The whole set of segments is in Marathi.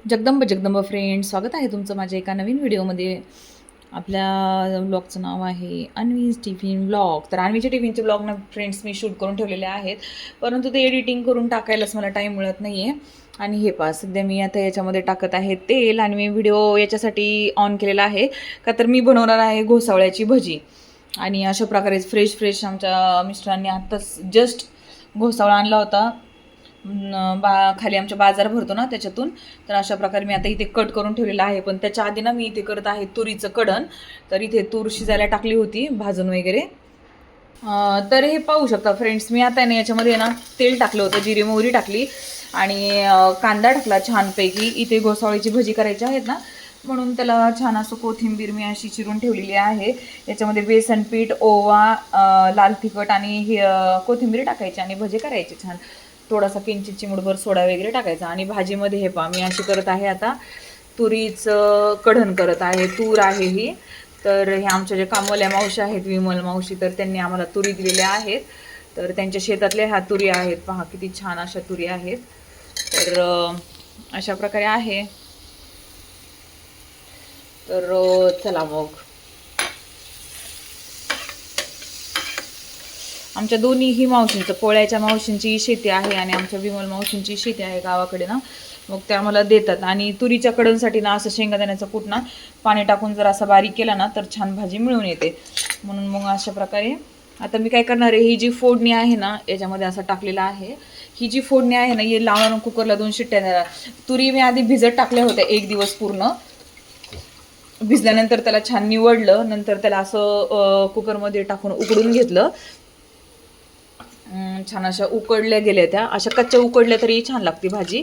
जगदंब जगदंब फ्रेंड्स, स्वागत आहे तुमचं माझ्या एका नवीन व्हिडिओमध्ये. आपल्या ब्लॉगचं नाव आहे अन्वीज टिफिन ब्लॉग. तर अन्वीच्या टिफिनचे ब्लॉग ना फ्रेंड्स मी शूट करून ठेवलेले आहेत, परंतु ते एडिटिंग करून टाकायलाच मला टाईम मिळत नाही आहे. आणि हे पहा, सध्या मी आता याच्यामध्ये टाकत आहे तेल, आणि मी व्हिडिओ याच्यासाठी ऑन केलेला आहे का तर मी बनवणार आहे घोसावळ्याची भजी. आणि अशा प्रकारे फ्रेश फ्रेश आमच्या मिस्टरांनी आत्ताच जस्ट घोसावळा आणला होता, खाली आमच्या बाजार भरतो ना त्याच्यातून. तर अशा प्रकारे मी आता इथे कट करून ठेवलेला आहे. पण त्याच्या आधी ना मी इथे करत आहे तुरीचं कढण. तर इथे तूर शिजायला टाकली होती भाजून वगैरे. तर हे पाहू शकता फ्रेंड्स, मी आता ना याच्यामध्ये ना तेल टाकलं होतं, जिरे मोहरी टाकली आणि कांदा टाकला छानपैकी. इथे घोसावळीची भजी करायची आहेत ना, म्हणून त्याला छान असं कोथिंबीर मी अशी चिरून ठेवलेली आहे. याच्यामध्ये बेसन पीठ, ओवा, लाल तिखट आणि ही कोथिंबीर टाकायची आणि भजी करायचे छान. थोडासा किंचित चिमूटभर सोडा वगैरे टाकायचा. आणि भाजीमध्ये हे पहा मी अशी करत आहे आता तुरीचं कढण करत आहे. तूर आहे ही. तर हे आमच्या जे कामवाल्या मावशी आहेत, विमल मावशी, तर त्यांनी आम्हाला तुरी दिलेल्या आहेत. तर त्यांच्या शेतातल्या ह्या तुरी आहेत, पहा किती छान अशा तुरी आहेत. तर अशा प्रकारे आहे. तर चला मग, आमच्या दोन्हीही मावशींचं, पोळ्याच्या मावशींची शेती आहे आणि आमच्या विमल मावशींची शेती आहे गावाकडे ना, मग त्या आम्हाला देतात. आणि तुरीच्या कढणसाठी ना असं शेंगादाण्याचं कूट ना पाणी टाकून जर असा बारीक केला ना तर छान भाजी मिळून येते. म्हणून मग अशा प्रकारे आता मी काय करणार आहे, ही जी फोडणी आहे ना याच्यामध्ये असं टाकलेलं आहे. ही जी फोडणी आहे ना, हे लावून कुकरला 2 शिट्ट्या द्या. तुरी मी आधी भिजत टाकल्या होत्या 1 दिवस पूर्ण. भिजल्यानंतर त्याला छान निवडलं, नंतर त्याला असं कुकरमध्ये टाकून उकडून घेतलं. छान अशा उकडल्या गेल्या त्या, अशा कच्च्या उकडल्या तरी छान लागते भाजी.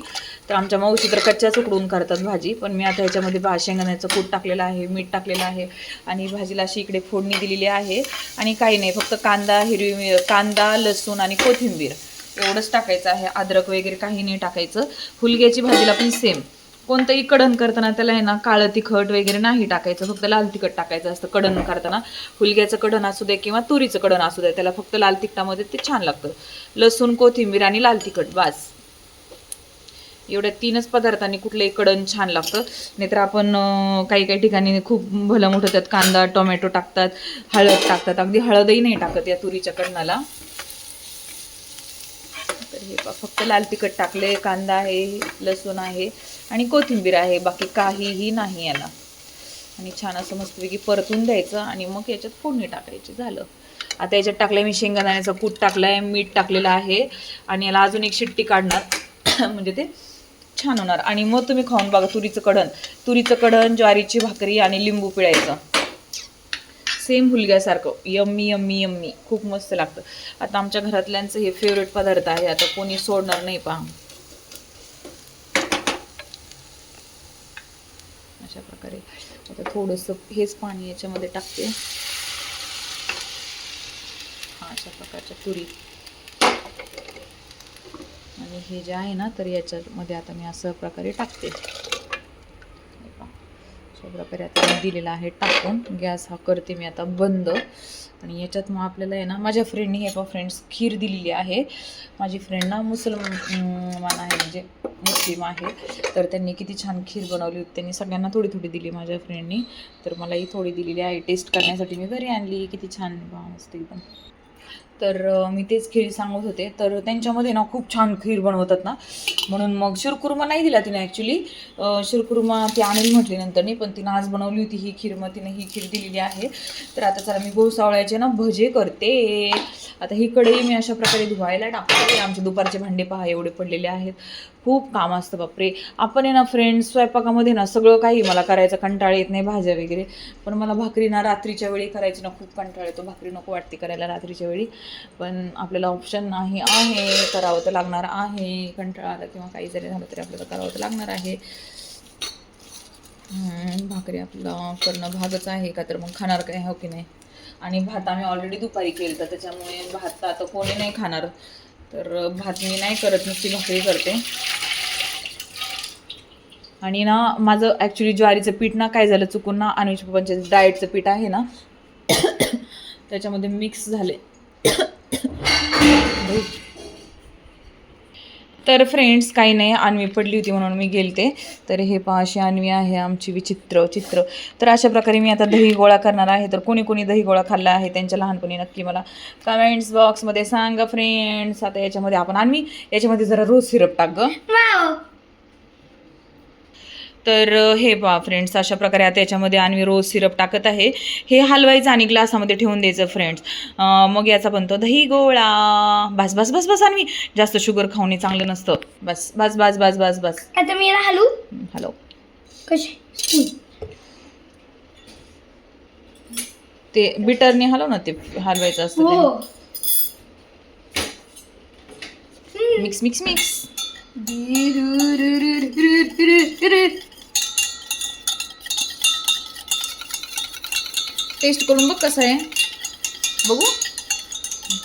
तर आमच्या मावशी तर कच्च्याच उकडून करतात भाजी. पण मी आता ह्याच्यामध्ये शेंगदाण्याचं कूट टाकलेलं आहे, मीठ टाकलेलं आहे आणि भाजीला अशी इकडे फोडणी दिलेली आहे. आणि काही नाही, फक्त कांदा, लसूण आणि कोथिंबीर एवढंच टाकायचं आहे. अद्रक वगैरे काही नाही टाकायचं. हुलग्याची भाजीला पण सेम, कोणतंही कढण करताना त्याला आहे ना काळं तिखट वगैरे नाही टाकायचं, फक्त लाल तिखट टाकायचं असतं कढण करताना. हुलग्याचं कढण असू दे किंवा तुरीचं कढण असू दे, त्याला फक्त लाल तिखटामध्ये ते छान लागतं. लसूण, कोथिंबीर आणि लाल तिखट, बास. एवढ्या 3च पदार्थांनी कुठलंही कढण छान लागतं. नाहीतर आपण काही काही ठिकाणी खूप भलं मोठं त्यात कांदा, टोमॅटो टाकतात, हळद टाकतात. अगदी हळदही नाही टाकत या तुरीच्या कढणाला. तर हे फक्त लाल तिखट टाकले, कांदा आहे, लसूण आहे आणि कोथिंबीर आहे, बाकी काहीही नाही याला. आणि छान असं मस्तपैकी परतून द्यायचं आणि मग याच्यात फोडणी टाकायची, झालं. आता याच्यात टाकलंय मी शेंगदाण्याचा कूट टाकलाय, मीठ टाकलेलं आहे आणि याला अजून एक शिट्टी काढणार म्हणजे ते छान होणार. आणि मग तुम्ही खाऊन बघा तुरीचं कढण, ज्वारीची भाकरी आणि लिंबू पिळायचं, सेम हुलग्यासारखं. यम्मी यम्मी यम्मी, खूप मस्त लागतं. आता आमच्या घरातल्यांचं हे फेवरेट पदार्थ आहे, आता कोणी सोडणार नाही. पहा अशा प्रकारे. आता थोडंसं हेच पाणी याच्यामध्ये टाकते. अशा प्रकारच्या तुरी आणि हे जे आहे ना, तर याच्यामध्ये आता मी असं प्रकारे टाकते. अशा प्रकारे आता मी दिलेला आहे टाकून. गॅस हा करते मी आता बंद. आणि याच्यात मग आपल्याला आहे ना, माझ्या फ्रेंडनी हे फ्रेंड्स खीर दिलेली आहे. माझी फ्रेंड ना मुसलमान आहे, म्हणजे मुस्लिम आहे. तर त्यांनी किती छान खीर बनवली होती. त्यांनी सगळ्यांना थोडी थोडी दिली माझ्या फ्रेंडनी. तर मलाही थोडी दिलेली आहे, टेस्ट करण्यासाठी मी घरी आणली. किती छान मस्त एकदम. तर मी तेच खीर सांगत होते. तर त्यांच्यामध्ये ना खूप छान खीर बनवतात ना, म्हणून मग शिरकुर्मा नाही दिला तिने ॲक्च्युली. शिरकुर्मा ती आणेल म्हटली नंतर नाही, पण तिनं आज बनवली होती ही खीर, मग तिने ही खीर दिलेली आहे. तर आता चला मी घोसावळ्याचे ना भजे करते. आता ही कढई मी अशा प्रकारे धुवायला टाकते. आमचे दुपारचे भांडे पहा एवढे पडलेले आहेत. खूप काम असतं बापरे. आपण आहे ना फ्रेंड्स, स्वयंपाकामध्ये ना सगळं काही मला करायचं कंटाळा येत नाही, भाज्या वगैरे. पण मला भाकरी ना रात्रीच्या वेळी करायची ना खूप कंटाळा येतो. भाकरी नको वाटते करायला रात्रीच्या वेळी, पण आपल्याला ऑप्शन नाही आहे, करावं तर लागणार आहे. कंटाळा आला किंवा काही जरी झालं तरी आपल्याला करावं तर लागणार आहे. भाकरी आपलं करणं भागच आहे, का तर मग खाणार काय, हो की नाही. आणि भात आम्ही ऑलरेडी दुपारी केलं, तर त्याच्यामुळे भात आता कोणी नाही खाणार. तर भात मी नाही करत, नुसती भाकरी करते. आणि ना माझं ॲक्च्युली ज्वारीचं पीठ ना काय झालं चुकून ना, अनुज पप्पांचे डाएटचं पीठ आहे ना त्याच्यामध्ये मिक्स झाले. तर फ्रेंड्स काही नाही, अन्वी पडली होती म्हणून मी गेलते. तर हे पहा अशी अन्वी आहे आमची विचित्र चित्र. तर अशा प्रकारे मी आता दही गोळा करणार आहे. तर कोणी कोणी दही गोळा खाल्ला आहे त्यांच्या लहानपणी नक्की मला कमेंट्स बॉक्समध्ये सांगा फ्रेंड्स. आता याच्यामध्ये आपण अन्वी याच्यामध्ये जरा रोज सिरप टाक ग. तर हे पहा फ्रेंड्स अशा प्रकारे आता याच्यामध्ये अन्वी रोज सिरप टाकत आहे. हे हलवायचं आणि ग्लासामध्ये ठेवून द्यायचं फ्रेंड्स. मग याचा बनतो दही गोळा. बस बस बस बस अन्वी, जास्त शुगर खाऊन चांगलं नसतं. बस बस बस बस बस बस. आता मी याला हलू. हॅलो कशी ते बिटरने हलव ना, ते हलवायचं असतं हो. ते. Mix mix mix. टेस्ट करून बघ कसं आहे, बघू.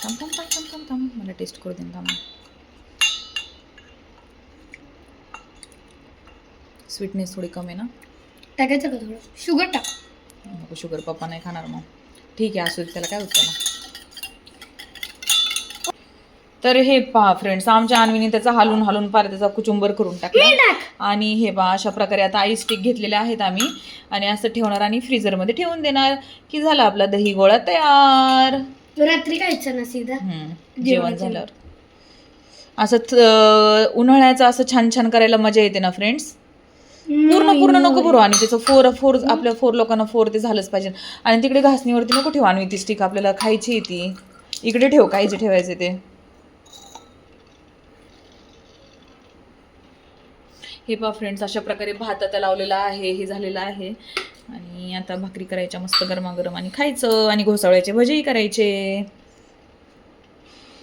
थांब थांब थांब थांब थांब थांब, मला टेस्ट करू दे. थांब. स्वीटनेस थोडी कमी आहे ना. टाकायचं का थोडं शुगर टाक. नको शुगर, पप्पा नाही खाणार मग. ठीक आहे असू दे, त्याला काय होतं ना. तर हे पहा फ्रेंड्स आमच्या अन्वीने त्याचा हलून हलून पार त्याचा कुचुंबर करून टाकला. आणि हे पहा अशा प्रकारे आता आईस स्टिक घेतलेल्या आहेत आम्ही आणि असं ठेवणार आणि फ्रीजरमध्ये ठेवून देणार की झाला आपला दही गोळा तयार. रात्री खायचं ना सीधा जेवण झाल्यावर. असं उन्हाळ्याचं असं छान छान करायला मजा येते ना फ्रेंड्स. पूर्ण पूर्ण नको भरू आणि त्याचं फोर आपल्या 4 लोकांना 4 ते झालंच पाहिजे. आणि तिकडे घासणीवरती नको ठेवू आणि ती स्टिक आपल्याला खायची ती इकडे ठेव, काय जे ठेवायचे ते. हे पहा फ्रेंड्स अशा प्रकारे भात आता लावलेला आहे, हे झालेलं आहे. आणि आता भाकरी करायच्या मस्त गरमागरम आणि खायचं. आणि घोसावळ्याचे भजेही करायचे.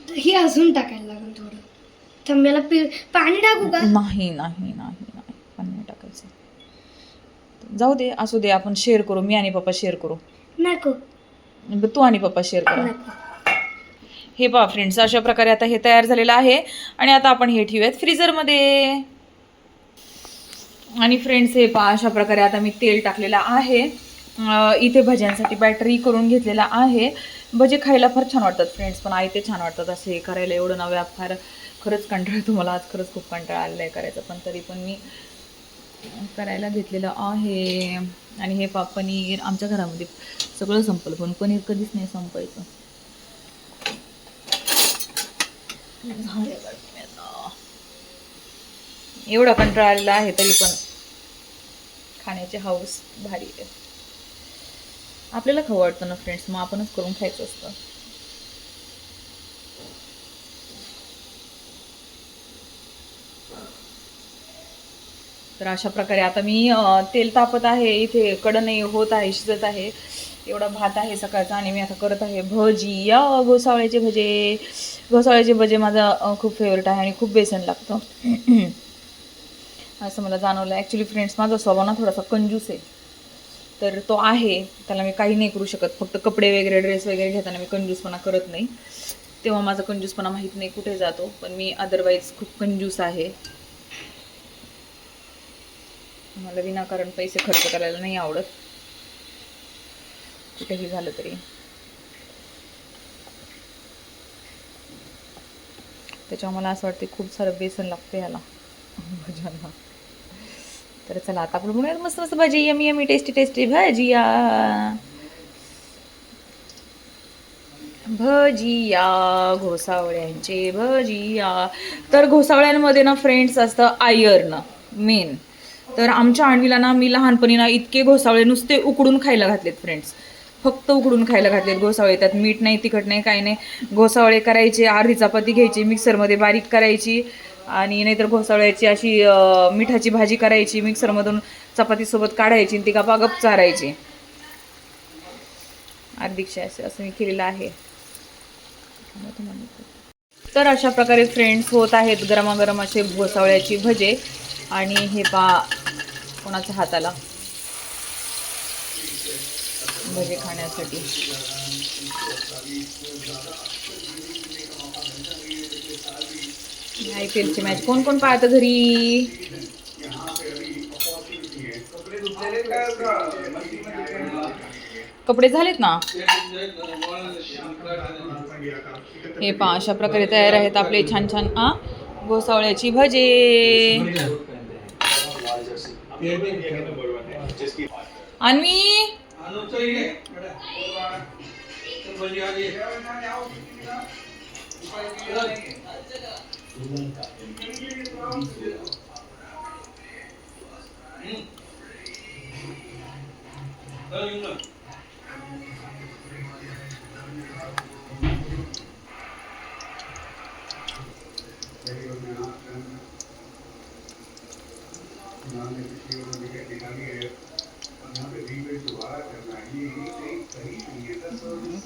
हे अजून टाकायला लागेल थोडं. थांब्याला पाणी टाकू का? नाही नाही नाही नाही, पाणी टाकायचं. जाऊ दे, असू दे, आपण शेअर करू. मी आणि पप्पा शेअर करू. नको, तू आणि पप्पा शेअर करू. नको. हे पहा फ्रेंड्स अशा प्रकारे आता हे तयार झालेलं आहे. आणि आता आपण हे ठेवूयात फ्रीजरमध्ये. आणि फ्रेंड्स हे पहा अशा प्रकारे आता मी तेल टाकलेलं आहे. इथे भज्यांसाठी बॅटरी करून घेतलेला आहे. भजे खायला फार छान वाटतात फ्रेंड्स, पण आई ते छान वाटतात असे हे करायला. एवढं नव्या फार खरंच कंटाळा येतो मला. आज खरंच खूप कंटाळा आलेला आहे करायचं, पण तरी पण मी करायला घेतलेलं आहे. आणि हे पनीर आमच्या घरामध्ये सगळं संपलं, पण पनीर कधीच नाही संपायचं. एवढा कंटाळा आलेला आहे तरी पण खाण्याची हौस भारी आहे. आपल्याला खाऊ वाटतं ना फ्रेंड्स, मग आपणच करून खायचं असतं. तर अशा प्रकारे आता मी तेल तापत आहे, इथे कडण होत आहे, शिजत आहे. एवढा भात आहे सकाळचा. आणि मी आता करत आहे भजी. या घोसावळ्याचे भजे. घोसावळ्याचे भजे माझा खूप फेवरेट आहे आणि खूप बेसन लागतं असं मला जाणवलं. ॲक्च्युली फ्रेंड्स माझा स्वभाव ना थोडासा कंजूस आहे. तर तो आहे, त्याला मी काही नाही करू शकत. फक्त कपडे वगैरे ड्रेस वगैरे घेताना मी कंजूसपणा करत नाही, तेव्हा माझा कंजूसपणा माहीत नाही कुठे जातो. पण मी अदरवाईज खूप कंजूस आहे. मला विनाकारण पैसे खर्च करायला नाही आवडत, कुठेही झालं तरी. त्याच्यामुळे मला असं वाटतं खूप सारं बेसन लागतं याला भज्यांना. तर चला आता आपण बनवूयात मस्त मस्त भजी. यमी यमी टेस्टी टेस्टी भजिया. भजिया घोसावळ्यांचे भजिया. तर घोसावळ्यांमध्ये ना फ्रेंड्स असतं आयर्न मेन. तर आमच्या आणवीला ना मी लहानपणी ना इतके घोसावळे नुसते उकडून खायला घातलेत फ्रेंड्स. फक्त उकडून खायला घातलेत घोसावळे. त्यात मीठ नाही, तिखट नाही, काही नाही. घोसावळे करायचे, अर्धी चपाती घ्यायची, मिक्सरमध्ये बारीक करायची. आणि नाहीतर घोसावळ्याची अशी मिठाची भाजी करायची, मिक्सरमधून चपातीसोबत काढायची आणि ती गपागप चारायची. अर्धीक्षे असं मी केलेलं आहे. तर अशा प्रकारे फ्रेंड्स होत आहेत गरमागरम असे घोसावळ्याची भजे. आणि हे पहा कोणाच्या हाताला भजे खाण्यासाठी. IPL ची मॅच कोण कोण पाहतं घरी? कपडे झालेत ना. हे पहा अशा प्रकारे तयार आहेत आपले छान छान घोसावळ्याची भजे. अन्वी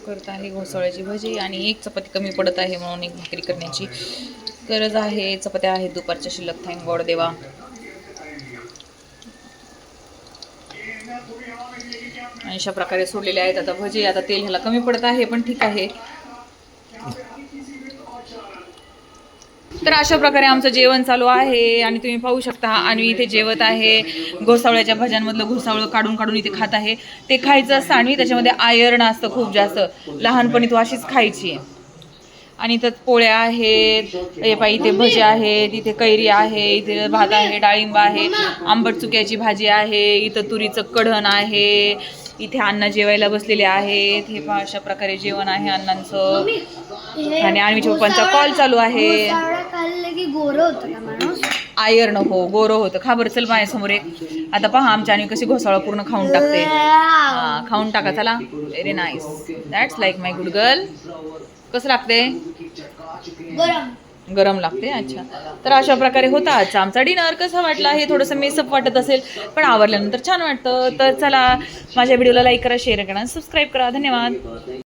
करत आहे घोसावळ्याची भजी आणि एक चपाती कमी पडत आहे म्हणून एक भाकरी करण्याची गरज आहे. चपात्या आहेत दुपारच्या शिल्लक, थँक गॉड देवा. आणि अशा प्रकारे सोडलेले आहेत आता भजी. आता तेल ह्याला कमी पडत आहे पण ठीक आहे. तर अशा प्रकारे आमचं जेवण चालू आहे आणि तुम्ही पाहू शकता अन्वी इथे जेवत आहे. घोसावळ्याच्या भाज्यांमधलं घोसावळं काढून काढून इथे खात आहे. ते खायचं असतं अन्वी, त्याच्यामध्ये आयर्न असतं खूप जास्त. लहानपणी तू अशीच खायची. आणि इथं पोळ्या आहेत, हे पाय इथे भजी आहेत, इथे कैरी आहे, इथे भात आहे, डाळिंब आहे, आंबट चुक्याची भाजी आहे, इथं तुरीचं कढण आहे, इथे अण्णा जेवायला बसलेले आहेत. हे पहा अशा प्रकारे जेवण आहे अण्णांचं. आणि अन्वीच्या पप्पांचा कॉल चालू आहे. आयर्न हो गोरं होतं. खा बरं चल माझ्यासमोर एक. आता पहा आमच्या अन्वी कशी घोसाळा पूर्ण खाऊन टाकते. खाऊन टाका चला. Very nice, that's like my good girl. कसं लागते? गरम लागते. अच्छा, तर अशा प्रकारे होता आजचा आमचा डिनर. कसा वाटला हे थोडंसं मेसअप वाटत असेल पण आवरल्यानंतर छान वाटतं. तर चला माझ्या व्हिडिओला लाईक करा, शेअर करा, सबस्क्राईब करा. धन्यवाद.